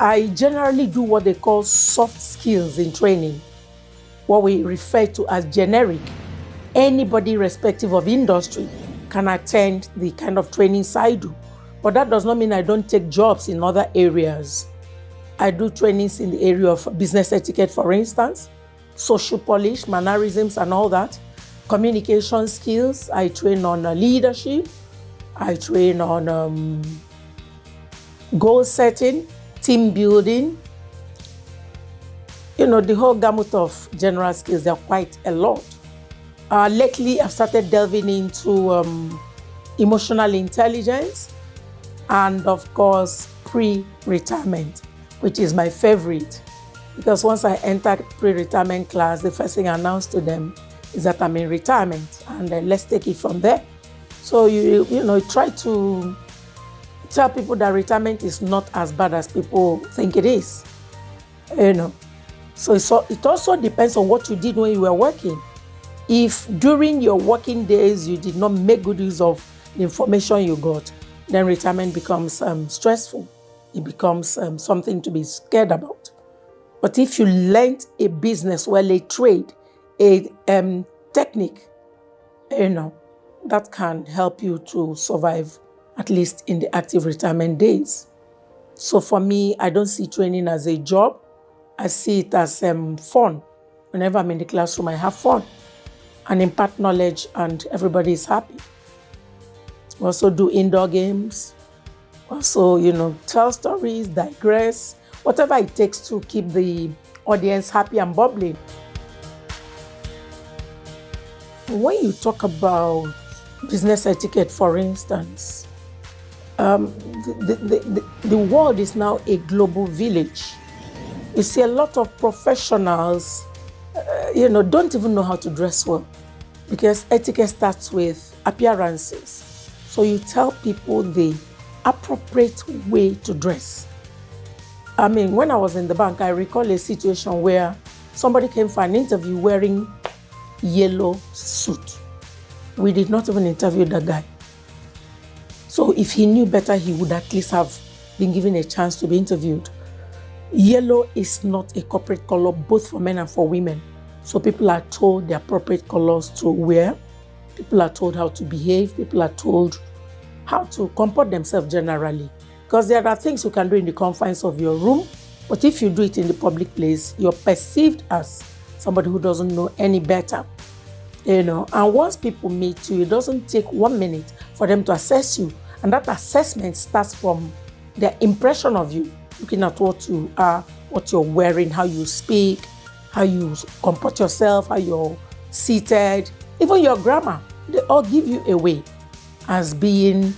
I generally do what they call soft skills in training, what we refer to as generic. Anybody, irrespective of industry, can attend the kind of trainings I do. But that does not mean I don't take jobs in other areas. I do trainings in the area of business etiquette, for instance, social polish, mannerisms, and all that. Communication skills. I train on leadership. I train on goal setting, team building. The whole gamut of general skills. There are quite a lot. Lately, I've started delving into emotional intelligence and, of course, pre-retirement, which is my favorite. Because once I entered pre-retirement class, the first thing I announce to them is that I'm in retirement, and let's take it from there. So you try to tell people that retirement is not as bad as people think it is. So it also depends on what you did when you were working. If during your working days you did not make good use of the information you got, then retirement becomes stressful. It becomes something to be scared about. But if you learned a business, a trade, a technique, that can help you to survive, at least in the active retirement days. So for me, I don't see training as a job. I see it as fun. Whenever I'm in the classroom, I have fun and impart knowledge, and everybody is happy. We also do indoor games. Also, tell stories, digress, whatever it takes to keep the audience happy and bubbling. When you talk about business etiquette, for instance, the world is now a global village. You see a lot of professionals, don't even know how to dress well, because etiquette starts with appearances. So you tell people the appropriate way to dress. When I was in the bank, I recall a situation where somebody came for an interview wearing yellow suit. We did not even interview the guy. So if he knew better, he would at least have been given a chance to be interviewed. Yellow is not a corporate color, both for men and for women. So people are told the appropriate colors to wear. People are told how to behave. People are told how to comport themselves generally. Because there are things you can do in the confines of your room, but if you do it in the public place, you're perceived as somebody who doesn't know any better. And once people meet you, it doesn't take 1 minute for them to assess you. And that assessment starts from their impression of you, looking at what you are, what you're wearing, how you speak, how you comport yourself, how you're seated, even your grammar. They all give you away as being,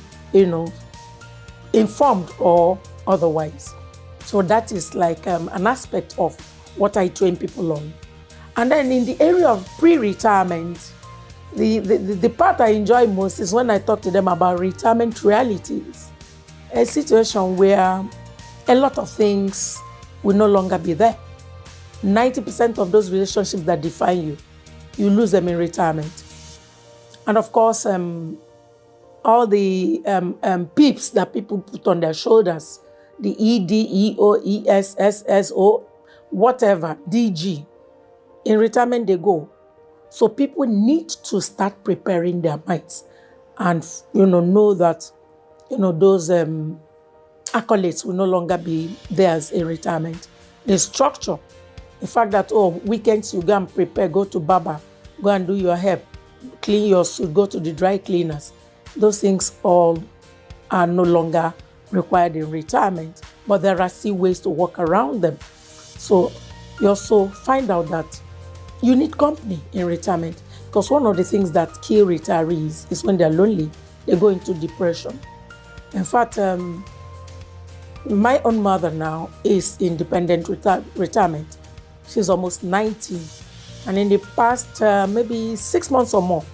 informed or otherwise. So that is like an aspect of what I train people on. And then in the area of pre-retirement, the part I enjoy most is when I talk to them about retirement realities. A situation where a lot of things will no longer be there. 90% of those relationships that define you, you lose them in retirement. And of course, all the peeps that people put on their shoulders, the ED, EO, ES, SSO, whatever, DG, in retirement they go. So people need to start preparing their minds and, know that, those accolades will no longer be theirs in retirement. The structure, the fact that, weekends you go and prepare, go to barber, go and do your hair, clean your suit, go to the dry cleaners. Those things all are no longer required in retirement, but there are still ways to work around them. So you also find out that you need company in retirement, because one of the things that kill retirees is when they're lonely, they go into depression. In fact, my own mother now is in dependent retirement. She's almost 90. And in the past, maybe 6 months or more,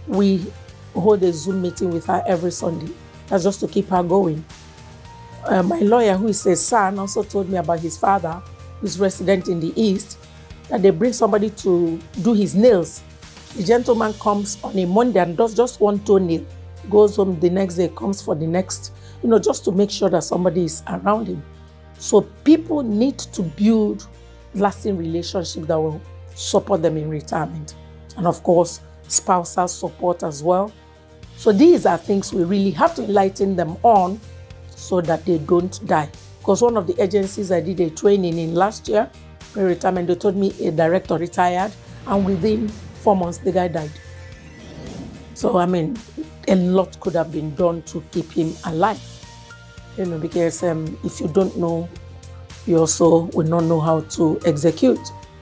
we hold a Zoom meeting with her every Sunday. That's just to keep her going. My lawyer, who is a son, also told me about his father, who's resident in the East, that they bring somebody to do his nails. The gentleman comes on a Monday and does just one toenail, goes home the next day, comes for the next, just to make sure that somebody is around him. So people need to build lasting relationships that will support them in retirement. And of course, spousal support as well. So these are things we really have to enlighten them on so that they don't die. Because one of the agencies I did a training in last year, pre-retirement, they told me a director retired, and within 4 months, the guy died. So, I mean, a lot could have been done to keep him alive. Because if you don't know, you also will not know how to execute.